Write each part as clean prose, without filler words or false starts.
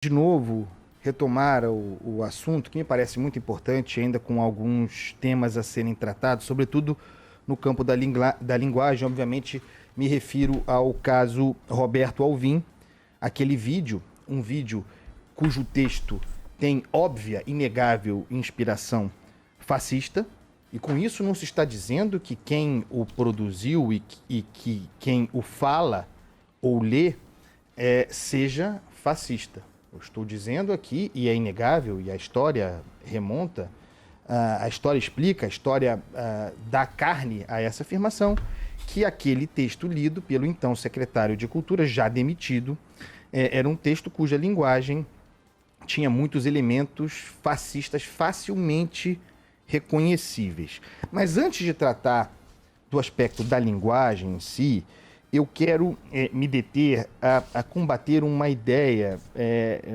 De novo, retomar o assunto que me parece muito importante, ainda com alguns temas a serem tratados, sobretudo no campo da linguagem. Obviamente, me refiro ao caso Roberto Alvim, aquele vídeo, um vídeo cujo texto tem óbvia, inegável inspiração fascista, e com isso não se está dizendo que quem o produziu e que quem o fala ou lê seja fascista. Eu estou dizendo aqui, e é inegável, e a história remonta, a história explica, a história dá carne a essa afirmação, que aquele texto lido pelo então secretário de Cultura, já demitido, era um texto cuja linguagem tinha muitos elementos fascistas facilmente reconhecíveis. Mas antes de tratar do aspecto da linguagem em si, eu quero me deter a combater uma ideia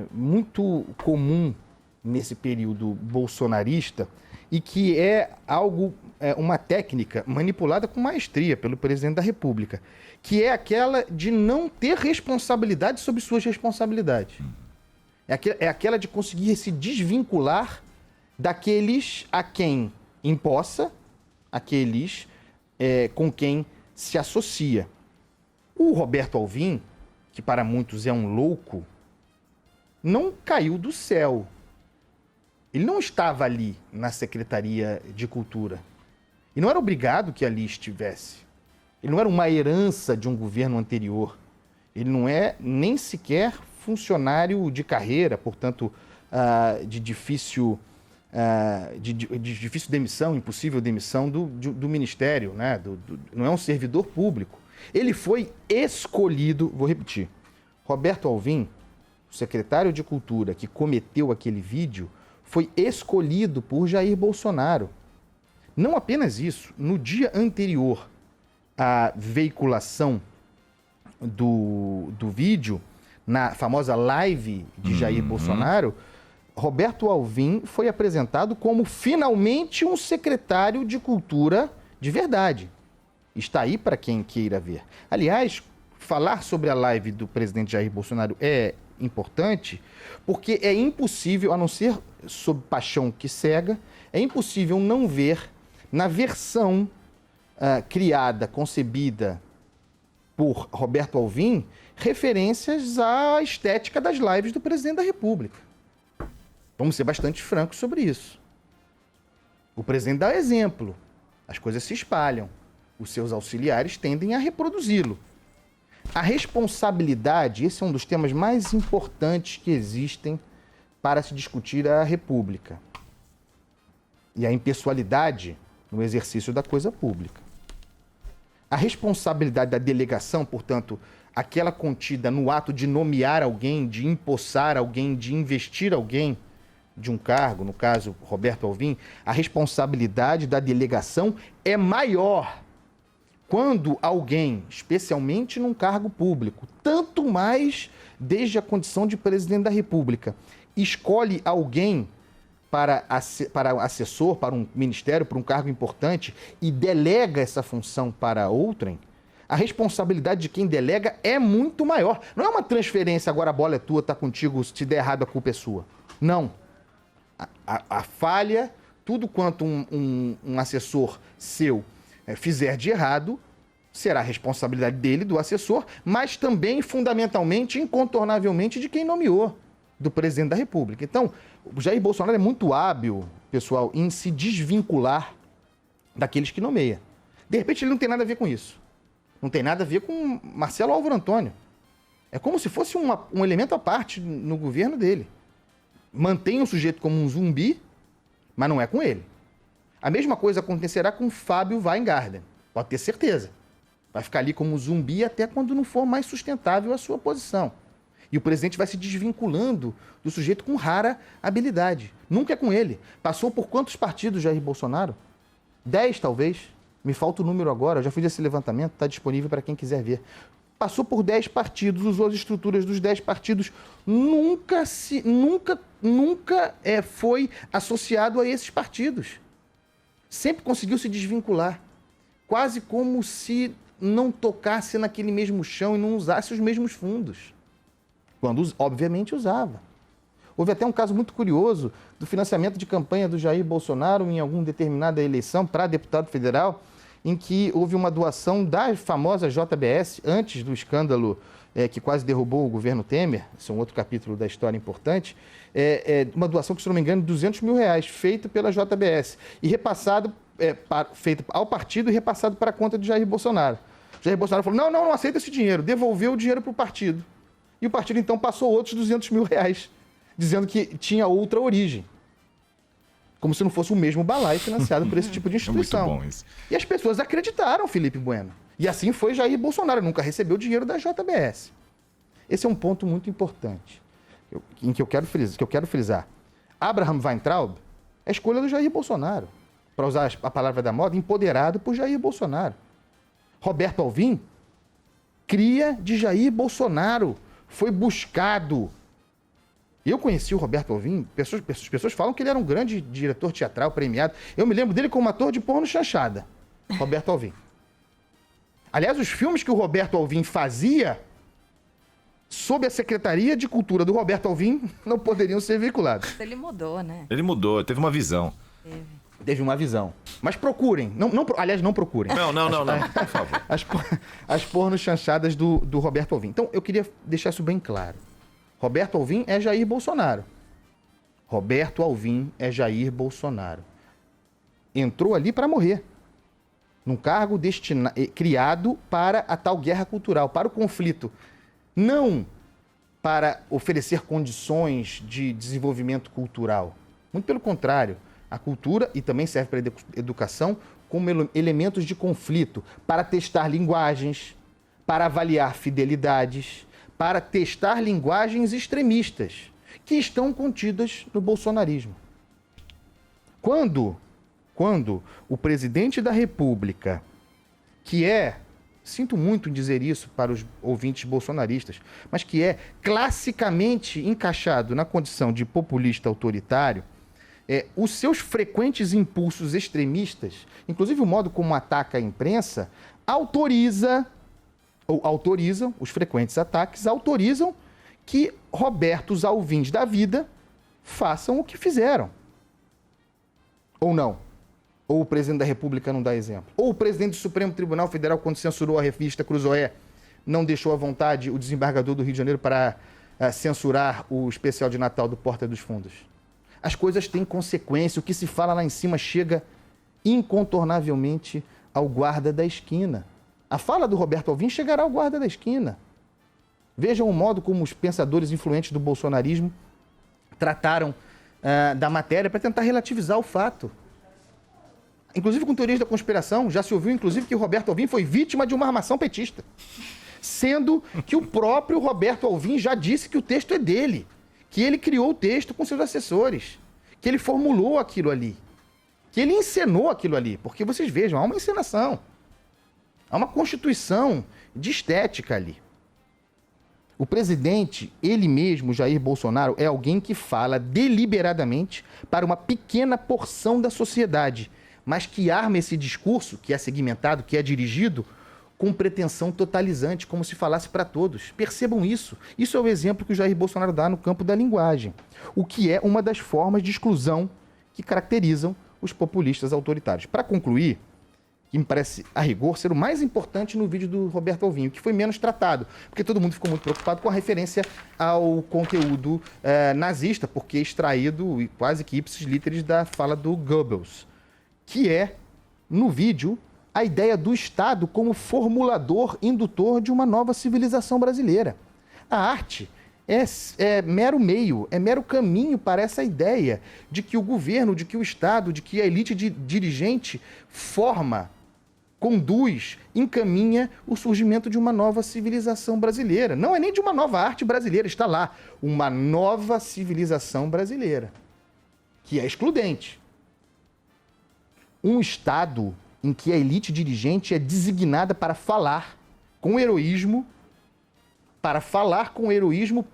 muito comum nesse período bolsonarista e que é algo, uma técnica manipulada com maestria pelo presidente da República, que é aquela de não ter responsabilidade sobre suas responsabilidades. É aquela de conseguir se desvincular daqueles a quem empossa, aqueles com quem se associa. O Roberto Alvim, que para muitos é um louco, não caiu do céu. Ele não estava ali na Secretaria de Cultura. E não era obrigado que ali estivesse. Ele não era uma herança de um governo anterior. Ele não é nem sequer funcionário de carreira, portanto, de difícil demissão, impossível demissão do Ministério, né? Não é um servidor público. Ele foi escolhido, vou repetir, Roberto Alvim, o secretário de Cultura que cometeu aquele vídeo, foi escolhido por Jair Bolsonaro. Não apenas isso, no dia anterior à veiculação do vídeo, na famosa live de Jair Bolsonaro, Roberto Alvim foi apresentado como finalmente um secretário de Cultura de verdade. Está aí para quem queira ver. Aliás, falar sobre a live do presidente Jair Bolsonaro é importante porque é impossível, a não ser sob paixão que cega, é impossível não ver na versão criada, concebida por Roberto Alvim, referências à estética das lives do presidente da República. Vamos ser bastante francos sobre isso. O presidente dá exemplo, as coisas se espalham. Os seus auxiliares tendem a reproduzi-lo. A responsabilidade, esse é um dos temas mais importantes que existem para se discutir a República. E a impessoalidade no exercício da coisa pública. A responsabilidade da delegação, portanto, aquela contida no ato de nomear alguém, de empossar alguém, de investir alguém de um cargo, no caso Roberto Alvim, a responsabilidade da delegação é maior quando alguém, especialmente num cargo público, tanto mais desde a condição de presidente da República, escolhe alguém para assessor, para um ministério, para um cargo importante e delega essa função para outrem, a responsabilidade de quem delega é muito maior. Não é uma transferência, agora a bola é tua, tá contigo, se te der errado a culpa é sua. Não. A falha, tudo quanto um assessor seu fizer de errado, será responsabilidade dele, do assessor, mas também, fundamentalmente, incontornavelmente, de quem nomeou, do presidente da República. Então, o Jair Bolsonaro é muito hábil, pessoal, em se desvincular daqueles que nomeia. De repente, ele não tem nada a ver com isso. Não tem nada a ver com Marcelo Álvaro Antônio. É como se fosse um elemento à parte no governo dele. Mantém o sujeito como um zumbi, mas não é com ele. A mesma coisa acontecerá com Fábio Weingarten. Pode ter certeza. Vai ficar ali como um zumbi até quando não for mais sustentável a sua posição. E o presidente vai se desvinculando do sujeito com rara habilidade. Nunca é com ele. Passou por quantos partidos, Jair Bolsonaro? 10, talvez. Me falta o número agora, eu já fiz esse levantamento, está disponível para quem quiser ver. Passou por 10 partidos, usou as estruturas dos 10 partidos, nunca foi associado a esses partidos. Sempre conseguiu se desvincular. Quase como se não tocasse naquele mesmo chão e não usasse os mesmos fundos. Quando, obviamente, usava. Houve até um caso muito curioso do financiamento de campanha do Jair Bolsonaro em alguma determinada eleição para deputado federal, em que houve uma doação da famosa JBS, antes do escândalo que quase derrubou o governo Temer, esse é um outro capítulo da história importante, uma doação que, se não me engano, R$200 mil, feita pela JBS, e repassado, feito ao partido e repassado para a conta de Jair Bolsonaro. Jair Bolsonaro falou, não aceita esse dinheiro, devolveu o dinheiro para o partido. E o partido, então, passou outros R$200 mil, dizendo que tinha outra origem. Como se não fosse o mesmo balaio financiado por esse tipo de instituição. É muito bom isso. E as pessoas acreditaram, Felipe Bueno. E assim foi Jair Bolsonaro, nunca recebeu dinheiro da JBS. Esse é um ponto muito importante, que eu quero frisar. Abraham Weintraub é a escolha do Jair Bolsonaro. Para usar a palavra da moda, empoderado por Jair Bolsonaro. Roberto Alvim, cria de Jair Bolsonaro, foi buscado. Eu conheci o Roberto Alvim, pessoas falam que ele era um grande diretor teatral premiado. Eu me lembro dele como ator de porno chanchada, Roberto Alvim. Aliás, os filmes que o Roberto Alvim fazia, sob a Secretaria de Cultura do Roberto Alvim, não poderiam ser veiculados. Ele mudou, né? Ele mudou, teve uma visão. Teve uma visão. Mas procurem. Aliás, não procurem. Não, por favor. As pornos chanchadas do Roberto Alvim. Então, eu queria deixar isso bem claro. Roberto Alvim é Jair Bolsonaro. Roberto Alvim é Jair Bolsonaro. Entrou ali para morrer. Num cargo criado para a tal guerra cultural, para o conflito. Não para oferecer condições de desenvolvimento cultural. Muito pelo contrário. A cultura, e também serve para a educação, como elementos de conflito, para testar linguagens, para avaliar fidelidades, para testar linguagens extremistas, que estão contidas no bolsonarismo. Quando o presidente da República, que sinto muito em dizer isso para os ouvintes bolsonaristas, mas que é classicamente encaixado na condição de populista autoritário, os seus frequentes impulsos extremistas, inclusive o modo como ataca a imprensa, autorizam, os frequentes ataques, autorizam que Robertos Alvins da vida façam o que fizeram. Ou não. Ou o presidente da República não dá exemplo. Ou o presidente do Supremo Tribunal Federal, quando censurou a revista Cruzoé, não deixou à vontade o desembargador do Rio de Janeiro para censurar o especial de Natal do Porta dos Fundos. As coisas têm consequência. O que se fala lá em cima chega incontornavelmente ao guarda da esquina. A fala do Roberto Alvim chegará ao guarda da esquina. Vejam o modo como os pensadores influentes do bolsonarismo trataram da matéria para tentar relativizar o fato. Inclusive com teorias da conspiração, já se ouviu inclusive que o Roberto Alvim foi vítima de uma armação petista. Sendo que o próprio Roberto Alvim já disse que o texto é dele. Que ele criou o texto com seus assessores, que ele formulou aquilo ali, que ele encenou aquilo ali, porque vocês vejam, há uma encenação, há uma constituição de estética ali. O presidente, ele mesmo, Jair Bolsonaro, é alguém que fala deliberadamente para uma pequena porção da sociedade, mas que arma esse discurso, que é segmentado, que é dirigido, com pretensão totalizante, como se falasse para todos. Percebam isso. Isso é o exemplo que o Jair Bolsonaro dá no campo da linguagem, o que é uma das formas de exclusão que caracterizam os populistas autoritários. Para concluir, que me parece, a rigor, ser o mais importante no vídeo do Roberto Alvim, que foi menos tratado, porque todo mundo ficou muito preocupado com a referência ao conteúdo nazista, porque extraído quase que ipsis literis da fala do Goebbels, que é, no vídeo, a ideia do Estado como formulador, indutor de uma nova civilização brasileira. A arte é mero meio, é mero caminho para essa ideia de que o governo, de que o Estado, de que a elite dirigente forma, conduz, encaminha o surgimento de uma nova civilização brasileira. Não é nem de uma nova arte brasileira, está lá, uma nova civilização brasileira, que é excludente. Um Estado em que a elite dirigente é designada para falar com heroísmo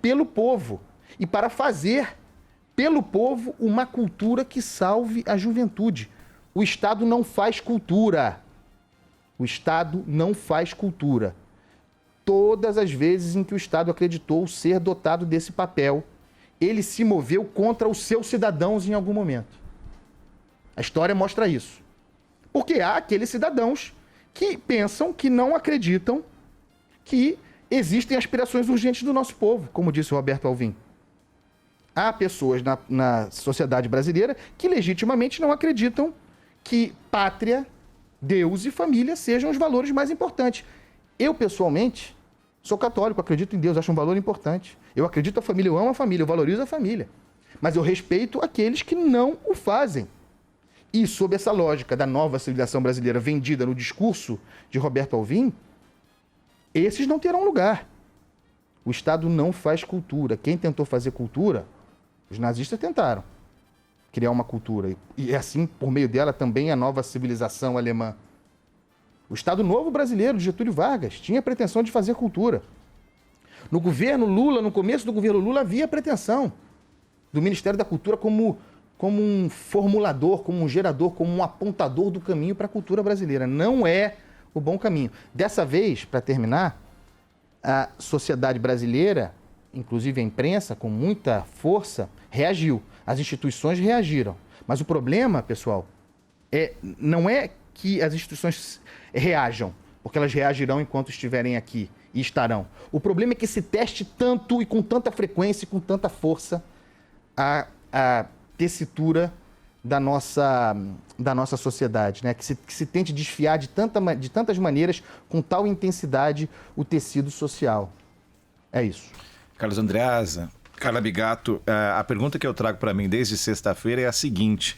pelo povo e para fazer pelo povo uma cultura que salve a juventude. O Estado não faz cultura. O Estado não faz cultura. Todas as vezes em que o Estado acreditou ser dotado desse papel, ele se moveu contra os seus cidadãos em algum momento. A história mostra isso. Porque há aqueles cidadãos que pensam, que não acreditam que existem aspirações urgentes do nosso povo, como disse o Roberto Alvim. Há pessoas na sociedade brasileira que legitimamente não acreditam que pátria, Deus e família sejam os valores mais importantes. Eu, pessoalmente, sou católico, acredito em Deus, acho um valor importante. Eu acredito na família, eu amo a família, eu valorizo a família. Mas eu respeito aqueles que não o fazem. E sob essa lógica da nova civilização brasileira vendida no discurso de Roberto Alvim, esses não terão lugar. O Estado não faz cultura. Quem tentou fazer cultura, os nazistas tentaram criar uma cultura. E assim, por meio dela, também a nova civilização alemã. O Estado Novo brasileiro, de Getúlio Vargas, tinha a pretensão de fazer cultura. No governo Lula, no começo do governo Lula, havia a pretensão do Ministério da Cultura como um formulador, como um gerador, como um apontador do caminho para a cultura brasileira. Não é o bom caminho. Dessa vez, para terminar, a sociedade brasileira, inclusive a imprensa, com muita força, reagiu. As instituições reagiram. Mas o problema, pessoal, não é que as instituições reajam, porque elas reagirão enquanto estiverem aqui e estarão. O problema é que se teste tanto e com tanta frequência e com tanta força a tessitura da nossa sociedade, né? Que se tente desfiar de tantas maneiras, com tal intensidade, o tecido social. É isso. Carlos Andreasa, Carla Bigato, a pergunta que eu trago para mim desde sexta-feira é a seguinte.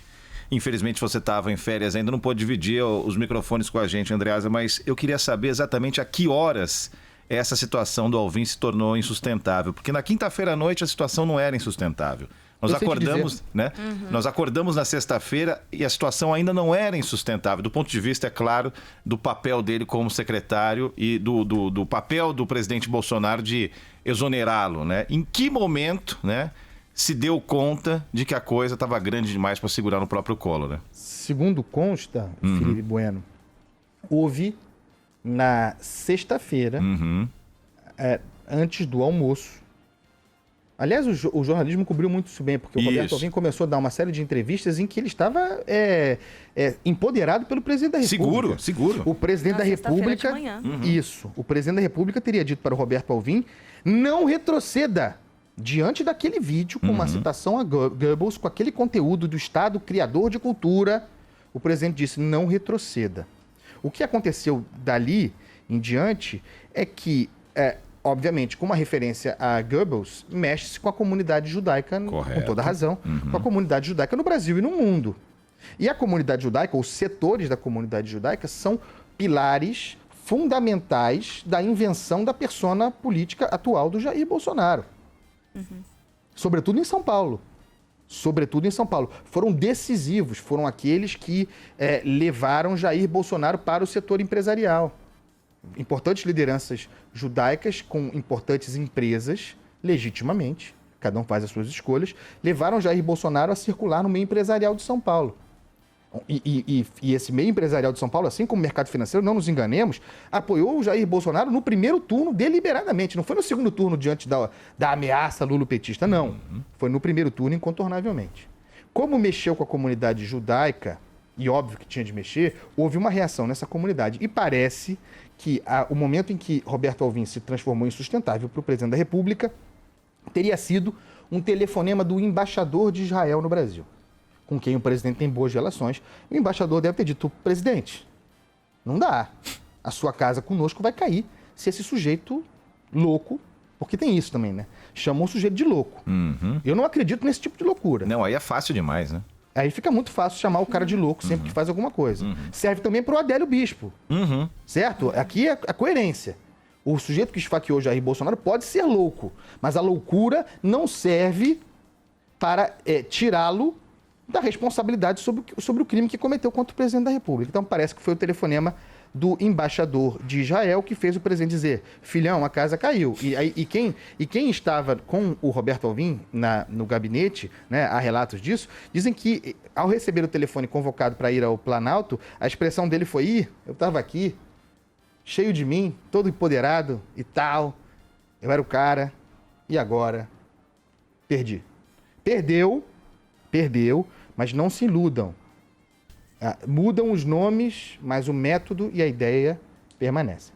Infelizmente você estava em férias ainda, não pôde dividir os microfones com a gente, Andreasa, mas eu queria saber exatamente a que horas essa situação do Alvim se tornou insustentável. Porque na quinta-feira à noite a situação não era insustentável. Nós acordamos, né? Nós acordamos na sexta-feira e a situação ainda não era insustentável, do ponto de vista, é claro, do papel dele como secretário e do papel do presidente Bolsonaro de exonerá-lo, né? Em que momento, né, se deu conta de que a coisa estava grande demais para segurar no próprio colo, né? Segundo consta, Felipe Bueno, houve na sexta-feira, antes do almoço. Aliás, o jornalismo cobriu muito isso bem, porque o Roberto Alvim começou a dar uma série de entrevistas em que ele estava empoderado pelo presidente da República. Seguro. O presidente da República... De manhã. Isso. O presidente da República teria dito para o Roberto Alvim, não retroceda diante daquele vídeo com uma citação a Goebbels, com aquele conteúdo do Estado criador de cultura. O presidente disse, não retroceda. O que aconteceu dali em diante é que... obviamente, com uma referência a Goebbels, mexe-se com a comunidade judaica, com toda razão, com a comunidade judaica no Brasil e no mundo. E a comunidade judaica, os setores da comunidade judaica, são pilares fundamentais da invenção da persona política atual do Jair Bolsonaro. Sobretudo em São Paulo. Foram decisivos, foram aqueles que levaram Jair Bolsonaro para o setor empresarial. Importantes lideranças judaicas com importantes empresas, legitimamente, cada um faz as suas escolhas, levaram Jair Bolsonaro a circular no meio empresarial de São Paulo. E esse meio empresarial de São Paulo, assim como o mercado financeiro, não nos enganemos, apoiou o Jair Bolsonaro no primeiro turno deliberadamente. Não foi no segundo turno diante da ameaça lulopetista, não. Foi no primeiro turno incontornavelmente. Como mexeu com a comunidade judaica, e óbvio que tinha de mexer, houve uma reação nessa comunidade. E parece que o momento em que Roberto Alvim se transformou em insustentável para o presidente da República teria sido um telefonema do embaixador de Israel no Brasil, com quem o presidente tem boas relações. O embaixador deve ter dito, presidente, não dá. A sua casa conosco vai cair se esse sujeito louco, porque tem isso também, né? Chamou o sujeito de louco. Eu não acredito nesse tipo de loucura. Não, aí é fácil demais, né? Aí fica muito fácil chamar o cara de louco sempre que faz alguma coisa. Serve também para o Adélio Bispo. Certo? Aqui é a coerência. O sujeito que esfaqueou Jair Bolsonaro pode ser louco, mas a loucura não serve para tirá-lo da responsabilidade sobre o crime que cometeu contra o presidente da República. Então parece que foi o telefonema do embaixador de Israel que fez o presidente dizer, filhão, a casa caiu. E quem estava com o Roberto Alvim no gabinete, né, há relatos disso, dizem que ao receber o telefone convocado para ir ao Planalto, a expressão dele foi, eu estava aqui, cheio de mim, todo empoderado e tal, eu era o cara, e agora perdi. Perdeu, mas não se iludam. Mudam os nomes, mas o método e a ideia permanecem.